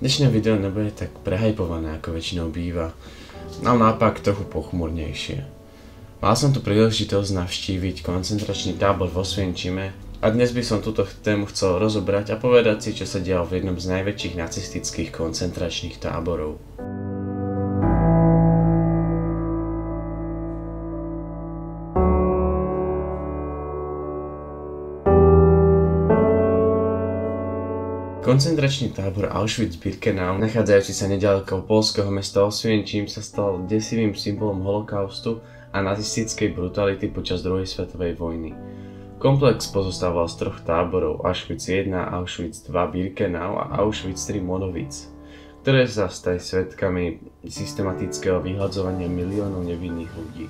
Dnešné video nebude tak prehajpované, ako väčšinou býva, ale naopak trochu pochmurnejšie. Mal som tu príležitosť navštíviť koncentračný tábor vo Osvienčime a dnes by som túto tému chcel rozobrať a povedať si, čo sa dialo v jednom z najväčších nacistických koncentračných táborov. Koncentračný tábor Auschwitz-Birkenau, nachádzajúci sa neďaleko poľského mesta Osvienčim, sa stal desivým symbolom holokaustu a nacistickej brutality počas druhej svetovej vojny. Komplex pozostával z troch táborov Auschwitz 1, Auschwitz 2 Birkenau a Auschwitz 3 Monowitz, ktoré sa stali svedkami systematického vyhľadzovania miliónov nevinných ľudí.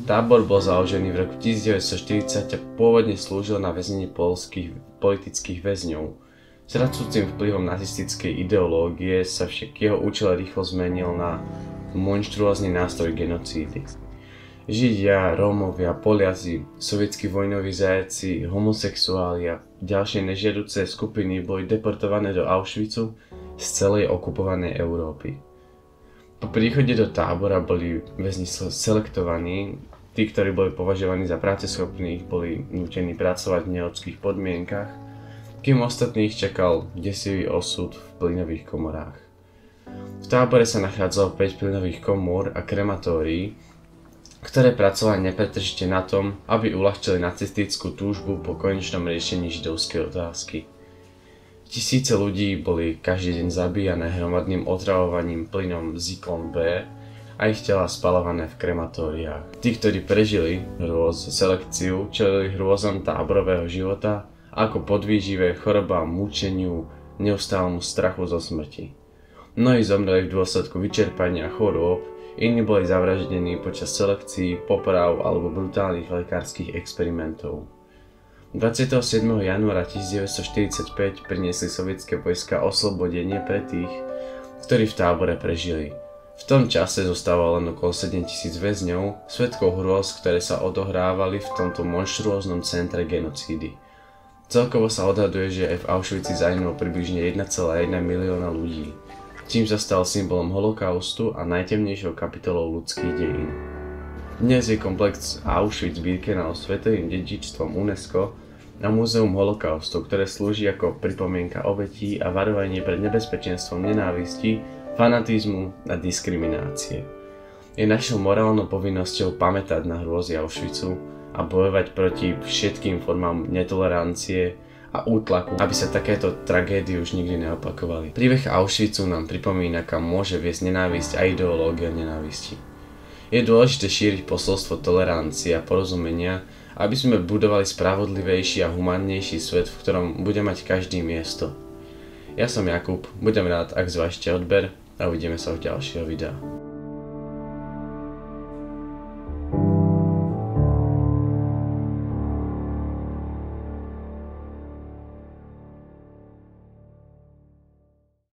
Tábor bol založený v roku 1940 a pôvodne slúžil na väznenie poľských politických väzňov. S rastúcim vplyvom nacistickej ideológie sa však jeho účel rýchlo zmenil na monštruózny nástroj genocídy. Židia, Rómovia, Poliaci, sovietskí vojnoví zajaci, homosexuáli a ďalšie nežiaduce skupiny boli deportované do Auschwitzu z celej okupovanej Európy. Po príchode do tábora boli väzni selektovaní, tí, ktorí boli považovaní za práceschopných, boli nútení pracovať v neľudských podmienkach, kým ostatných čakal desivý osud v plynových komorách. V tábore sa nachádzalo 5 plynových komôr a krematórií, ktoré pracovali nepretržite na tom, aby uľahčili nacistickú túžbu po konečnom riešení židovskej otázky. Tisíce ľudí boli každý deň zabíjané hromadným otravovaním plynom Zyklon B a ich tela spalované v krematóriách. Tí, ktorí prežili selekciu, čelili hrôzam táborového života, ako podvýžive, chorobám, mučeniu, neustálemu strachu zo smrti. Mnohí zomreli v dôsledku vyčerpania chorôb, iní boli zavraždení počas selekcií, poprav alebo brutálnych lekárskych experimentov. 27. januára 1945 priniesli sovietské vojska oslobodenie pre tých, ktorí v tábore prežili. V tom čase zostávalo len okolo 7000 väzňov, svedkov hrôz, ktoré sa odohrávali v tomto monštruóznom centre genocídy. Celkovo sa odhaduje, že aj v Auschwitzi zahynulo približne 1,1 milióna ľudí, čím sa stal symbolom holokaustu a najtemnejšou kapitolou ľudských dejín. Dnes je komplex Auschwitz-Birkenau svetovým dedičstvom UNESCO a múzeum holokaustu, ktoré slúži ako pripomienka obetí a varovanie pred nebezpečenstvom nenávisti, fanatizmu a diskriminácie. Je našou morálnou povinnosťou pamätať na hrôzy Auschwitzu a bojovať proti všetkým formám netolerancie a útlaku, aby sa takéto tragédie už nikdy neopakovali. Príbeh Auschwitzu nám pripomína, kam môže viesť nenávisť a ideológia nenávisti. Je dôležité šíriť posolstvo tolerancie a porozumenia, aby sme budovali spravodlivejší a humánnejší svet, v ktorom bude mať každý miesto. Ja som Jakub, budem rád, ak zvážite odber a uvidíme sa v ďalšieho videa.